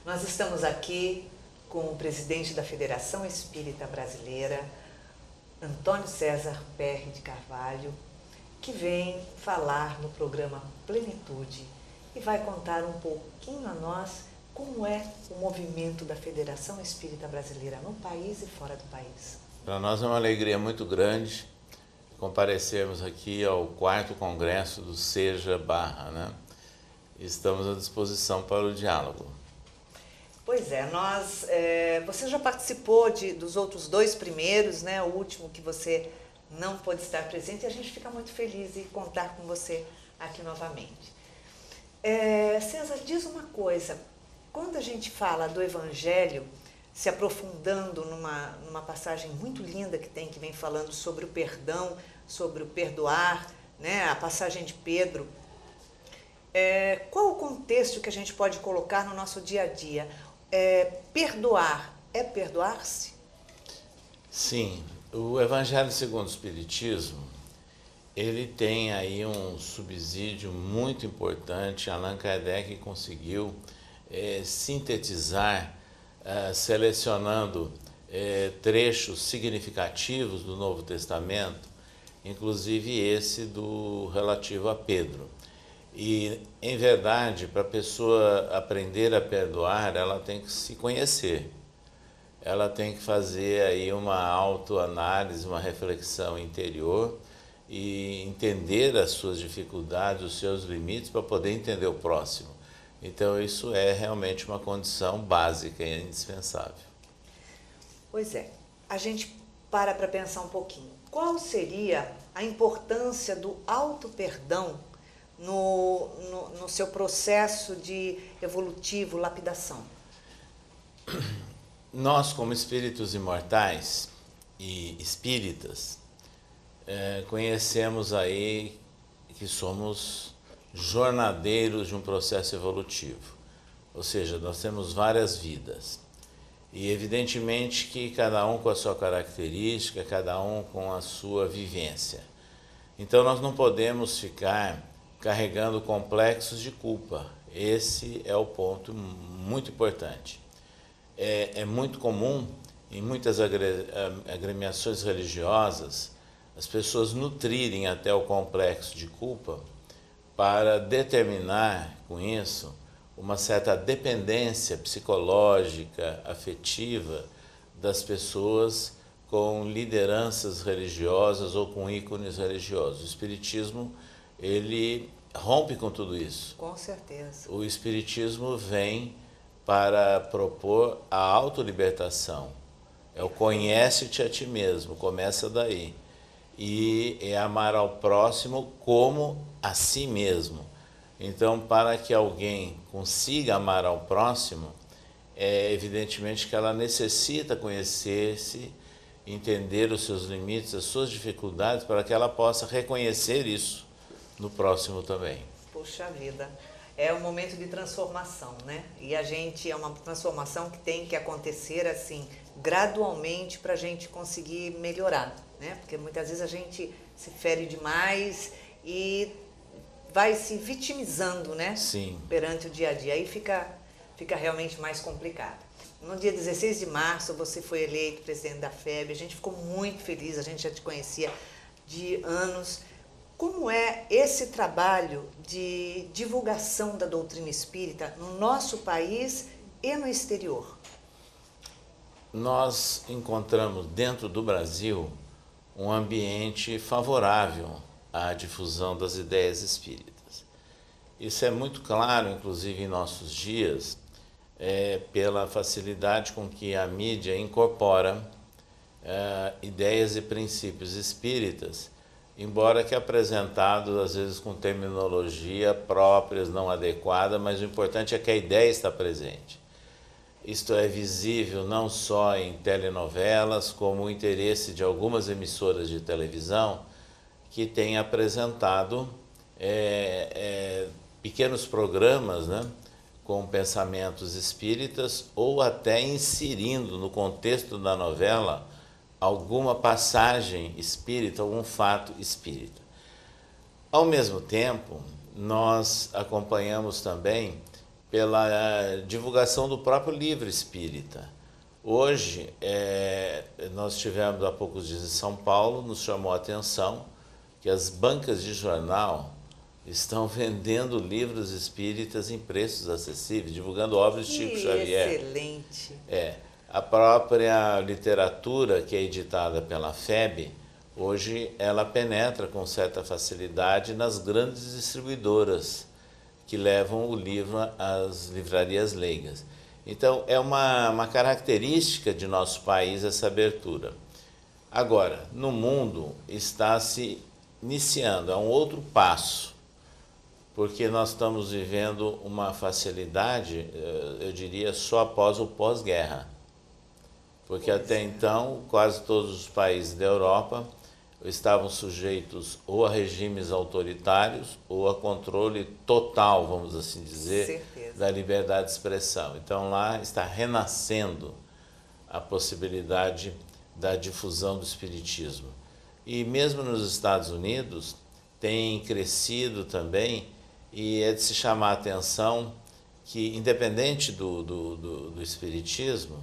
Nós estamos aqui com o presidente da Federação Espírita Brasileira, Antônio César Perry de Carvalho, que vem falar no programa Plenitude e vai contar um pouquinho a nós como é o movimento da Federação Espírita Brasileira no país e fora do país. Para nós é uma alegria muito grande comparecermos aqui ao 4º Congresso do Seja Barra, né? Estamos à disposição para o diálogo. Pois é, você já participou dos outros 2 primeiros, né? O último que você não pôde estar presente, e a gente fica muito feliz em contar com você aqui novamente. César, diz uma coisa, quando a gente fala do Evangelho, se aprofundando numa passagem muito linda que vem falando sobre o perdão, sobre o perdoar, né? A passagem de Pedro, qual o contexto que a gente pode colocar no nosso dia a dia? Perdoar é perdoar-se? Sim, o Evangelho segundo o Espiritismo, ele tem aí um subsídio muito importante. Allan Kardec conseguiu sintetizar, selecionando trechos significativos do Novo Testamento, inclusive esse do relativo a Pedro. E, em verdade, para a pessoa aprender a perdoar, ela tem que se conhecer. Ela tem que fazer aí uma autoanálise, uma reflexão interior e entender as suas dificuldades, os seus limites, para poder entender o próximo. Então, isso é realmente uma condição básica e indispensável. Pois é. A gente para pensar um pouquinho. Qual seria a importância do auto-perdão no seu processo de evolutivo, lapidação? Nós, como espíritos imortais e espíritas, conhecemos aí que somos jornadeiros de um processo evolutivo. Ou seja, nós temos várias vidas. E evidentemente que cada um com a sua característica, cada um com a sua vivência. Então nós não podemos ficar carregando complexos de culpa. Esse é o ponto muito importante. É muito comum, em muitas agremiações religiosas, as pessoas nutrirem até o complexo de culpa para determinar, com isso, uma certa dependência psicológica, afetiva das pessoas com lideranças religiosas ou com ícones religiosos. O Espiritismo, ele rompe com tudo isso. Com certeza. O Espiritismo vem para propor a autolibertação. É o conhece-te a ti mesmo, começa daí. E é amar ao próximo como a si mesmo. Então, para que alguém consiga amar ao próximo, evidentemente que ela necessita conhecer-se, entender os seus limites, as suas dificuldades, para que ela possa reconhecer isso no próximo também. Puxa vida, é um momento de transformação, né? E é uma transformação que tem que acontecer assim, gradualmente, para a gente conseguir melhorar, né? Porque muitas vezes a gente se fere demais e vai se vitimizando, né? Sim. Perante o dia a dia, aí fica realmente mais complicado. No dia 16 de março, você foi eleito presidente da FEB, a gente ficou muito feliz, a gente já te conhecia de anos. Como é esse trabalho de divulgação da doutrina espírita no nosso país e no exterior? Nós encontramos dentro do Brasil um ambiente favorável à difusão das ideias espíritas. Isso é muito claro, inclusive em nossos dias, pela facilidade com que a mídia incorpora ideias e princípios espíritas, embora que apresentados às vezes com terminologia próprias, não adequada, mas o importante é que a ideia está presente. Isto é visível não só em telenovelas, como o interesse de algumas emissoras de televisão que têm apresentado pequenos programas, né, com pensamentos espíritas, ou até inserindo no contexto da novela alguma passagem espírita, algum fato espírita. Ao mesmo tempo, nós acompanhamos também pela divulgação do próprio livro espírita. Hoje, nós tivemos há poucos dias em São Paulo, nos chamou a atenção que as bancas de jornal estão vendendo livros espíritas em preços acessíveis, divulgando obras de Chico Xavier. Excelente! A própria literatura que é editada pela FEB, hoje ela penetra com certa facilidade nas grandes distribuidoras que levam o livro às livrarias leigas. Então, é uma característica de nosso país essa abertura. Agora, no mundo está se iniciando, é um outro passo, porque nós estamos vivendo uma facilidade, eu diria, só após o pós-guerra. Porque até então, quase todos os países da Europa estavam sujeitos ou a regimes autoritários ou a controle total, vamos assim dizer, da liberdade de expressão. Então lá está renascendo a possibilidade da difusão do espiritismo. E mesmo nos Estados Unidos tem crescido também, e é de se chamar a atenção que, independente do espiritismo,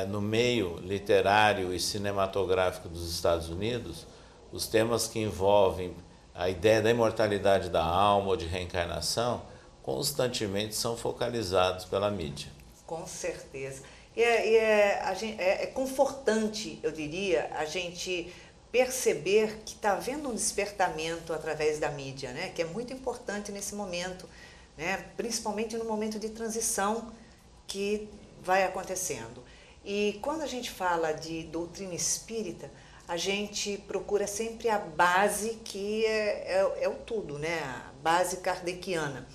no meio literário e cinematográfico dos Estados Unidos, os temas que envolvem a ideia da imortalidade da alma ou de reencarnação constantemente são focalizados pela mídia. Com certeza. É confortante, eu diria, a gente perceber que está havendo um despertamento através da mídia, né? Que é muito importante nesse momento, né? Principalmente no momento de transição que vai acontecendo. E quando a gente fala de doutrina espírita, a gente procura sempre a base que é o tudo, né? A base kardeciana.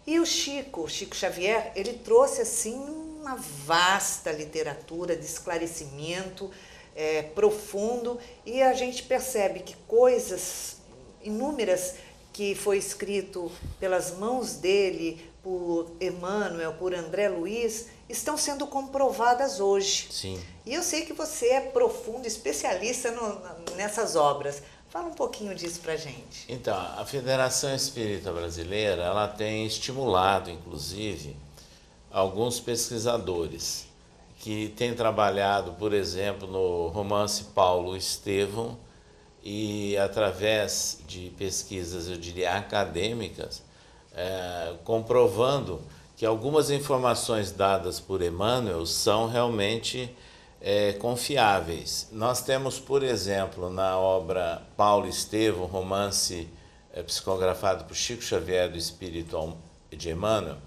E o Chico Xavier, ele trouxe assim uma vasta literatura de esclarecimento profundo, e a gente percebe que coisas inúmeras que foi escrito pelas mãos dele, por Emmanuel, por André Luiz, estão sendo comprovadas hoje. Sim. E eu sei que você é profundo, especialista nessas obras. Fala um pouquinho disso para a gente. Então, a Federação Espírita Brasileira, ela tem estimulado, inclusive, alguns pesquisadores que têm trabalhado, por exemplo, no romance Paulo Estevão, e através de pesquisas, eu diria, acadêmicas, comprovando que algumas informações dadas por Emmanuel são realmente confiáveis. Nós temos, por exemplo, na obra Paulo Estevão, romance psicografado por Chico Xavier do Espírito de Emmanuel,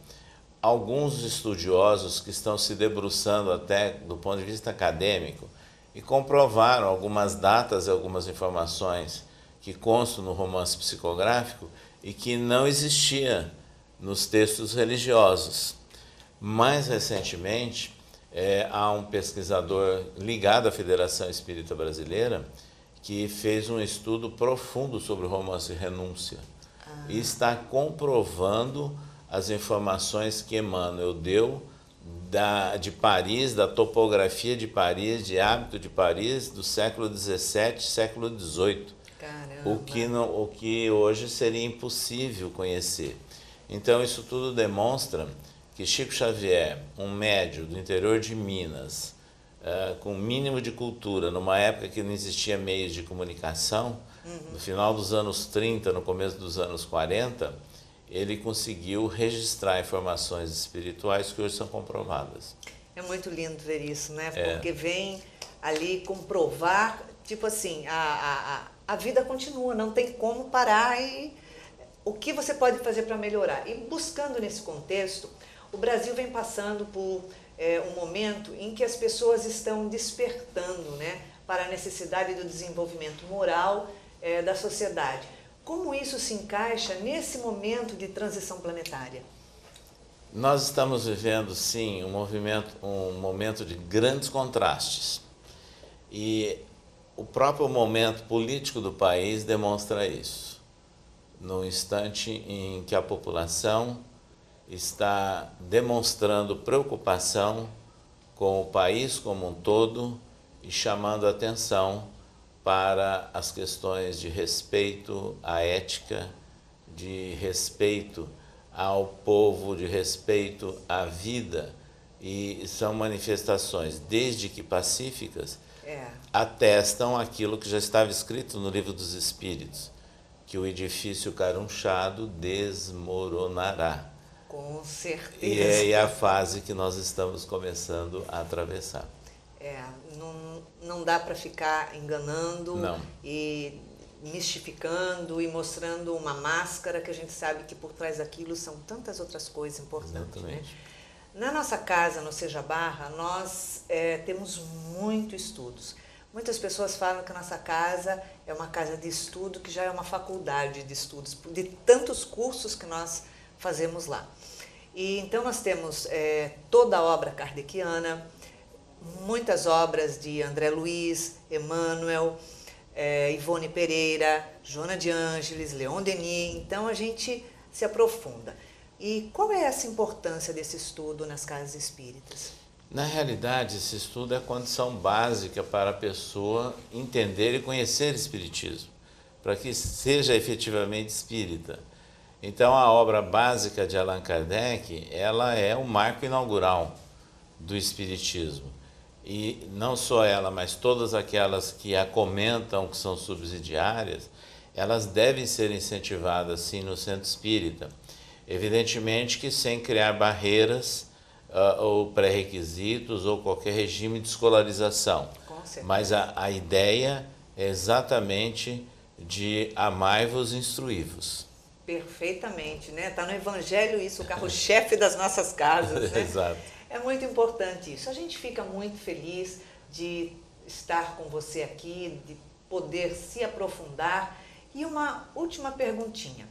alguns estudiosos que estão se debruçando até do ponto de vista acadêmico e comprovaram algumas datas e algumas informações que constam no romance psicográfico e que não existia nos textos religiosos. Mais recentemente, há um pesquisador ligado à Federação Espírita Brasileira que fez um estudo profundo sobre o romance Renúncia e está comprovando as informações que Emmanuel deu de Paris, da topografia de Paris, de hábito de Paris, do século XVII, século XVIII. Caramba. O que hoje seria impossível conhecer. Então, isso tudo demonstra que Chico Xavier, um médium do interior de Minas, com o mínimo de cultura, numa época que não existia meios de comunicação, no final dos anos 30, no começo dos anos 40, ele conseguiu registrar informações espirituais que hoje são comprovadas. É muito lindo ver isso, né? Porque vem ali comprovar, tipo assim, a vida continua, não tem como parar, e o que você pode fazer para melhorar? E buscando nesse contexto, o Brasil vem passando por um momento em que as pessoas estão despertando, né, para a necessidade do desenvolvimento moral da sociedade. Como isso se encaixa nesse momento de transição planetária? Nós estamos vivendo, sim, um momento de grandes contrastes. E o próprio momento político do país demonstra isso. No instante em que a população está demonstrando preocupação com o país como um todo e chamando atenção para as questões de respeito à ética, de respeito ao povo, de respeito à vida, e são manifestações, desde que pacíficas, atestam aquilo que já estava escrito no Livro dos Espíritos, que o edifício carunchado desmoronará. Com certeza. E é aí a fase que nós estamos começando a atravessar. Não dá para ficar enganando Não. E mistificando e mostrando uma máscara que a gente sabe que por trás daquilo são tantas outras coisas importantes. Né? Na nossa casa, no Seja Barra, nós temos muitos estudos. Muitas pessoas falam que a nossa casa é uma casa de estudo, que já é uma faculdade de estudos, de tantos cursos que nós fazemos lá. E então nós temos toda a obra kardeciana, muitas obras de André Luiz, Emmanuel, Ivone Pereira, Joana de Ângeles, Leon Denis. Então a gente se aprofunda. E qual é essa importância desse estudo nas casas espíritas? Na realidade, esse estudo é a condição básica para a pessoa entender e conhecer o espiritismo, para que seja efetivamente espírita. Então, a obra básica de Allan Kardec, ela é o marco inaugural do espiritismo. E não só ela, mas todas aquelas que a comentam, que são subsidiárias, elas devem ser incentivadas, sim, no centro espírita. Evidentemente que sem criar barreiras ou pré-requisitos ou qualquer regime de escolarização. Mas a ideia é exatamente de amai-vos e instruí-vos. Perfeitamente, né? Está no Evangelho isso, o carro-chefe das nossas casas, né? Exato. É muito importante isso. A gente fica muito feliz de estar com você aqui, de poder se aprofundar. E uma última perguntinha.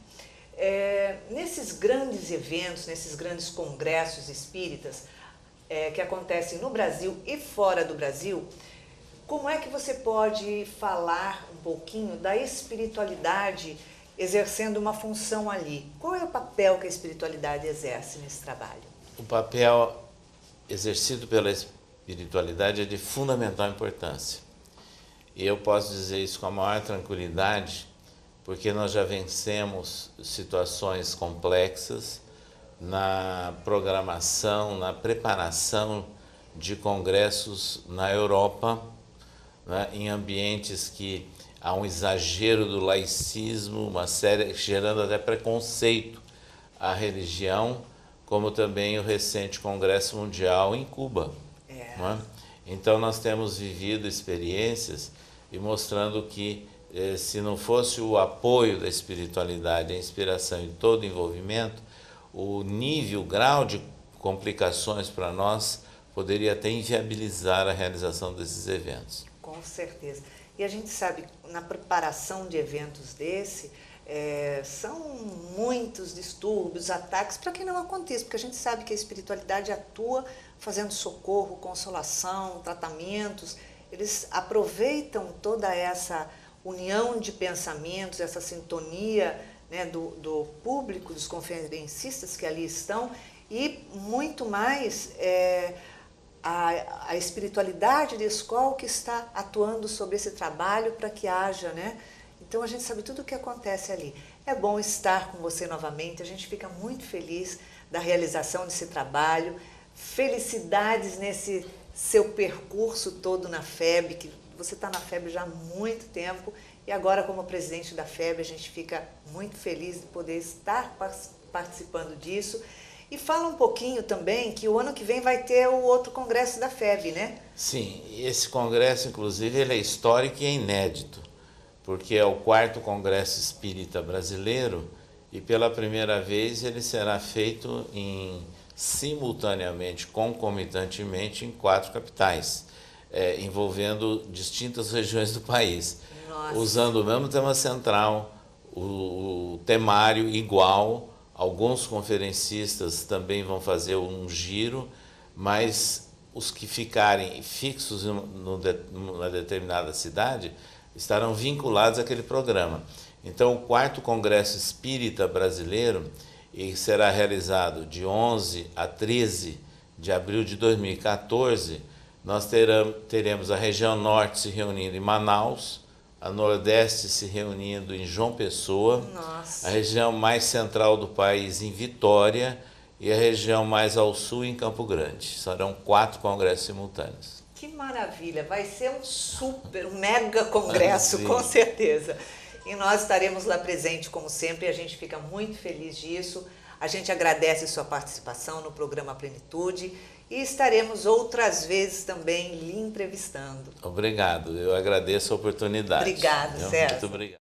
Nesses grandes eventos, nesses grandes congressos espíritas que acontecem no Brasil e fora do Brasil, como é que você pode falar um pouquinho da espiritualidade exercendo uma função ali? Qual é o papel que a espiritualidade exerce nesse trabalho? O papel exercido pela espiritualidade é de fundamental importância. E eu posso dizer isso com a maior tranquilidade, porque nós já vencemos situações complexas na programação, na preparação de congressos na Europa, né, em ambientes que há um exagero do laicismo, uma série, gerando até preconceito à religião, como também o recente Congresso Mundial em Cuba. Não é? Então nós temos vivido experiências e mostrando que se não fosse o apoio da espiritualidade, a inspiração e todo o envolvimento, o nível, o grau de complicações para nós poderia até inviabilizar a realização desses eventos. Com certeza. E a gente sabe, na preparação de eventos desse, são muitos distúrbios, ataques, para que não aconteça, porque a gente sabe que a espiritualidade atua fazendo socorro, consolação, tratamentos. Eles aproveitam toda essa união de pensamentos, essa sintonia, né, do público, dos conferencistas que ali estão, e muito mais a espiritualidade da escola que está atuando sobre esse trabalho para que haja, né? Então a gente sabe tudo o que acontece ali. É bom estar com você novamente, a gente fica muito feliz da realização desse trabalho. Felicidades nesse seu percurso todo na FEB, que você está na FEB já há muito tempo, e agora como presidente da FEB a gente fica muito feliz de poder estar participando disso. E fala um pouquinho também que o ano que vem vai ter o outro congresso da FEB, né? Sim, esse congresso, inclusive, ele é histórico e é inédito, porque é o 4º Congresso Espírita Brasileiro e pela primeira vez ele será feito simultaneamente, concomitantemente, em 4 capitais, envolvendo distintas regiões do país. Nossa. Usando o mesmo tema central, o temário igual. Alguns conferencistas também vão fazer um giro, mas os que ficarem fixos numa determinada cidade estarão vinculados àquele programa. Então, o 4º Congresso Espírita Brasileiro será realizado de 11 a 13 de abril de 2014. Nós teremos a região norte se reunindo em Manaus, a Nordeste se reunindo em João Pessoa, Nossa. a região mais central do país em Vitória e a região mais ao sul em Campo Grande. Serão 4 congressos simultâneos. Que maravilha! Vai ser um mega congresso, com certeza. E nós estaremos lá presentes, como sempre, e a gente fica muito feliz disso. A gente agradece sua participação no programa Plenitude e estaremos outras vezes também lhe entrevistando. Obrigado, eu agradeço a oportunidade. Obrigado, César. Muito obrigado.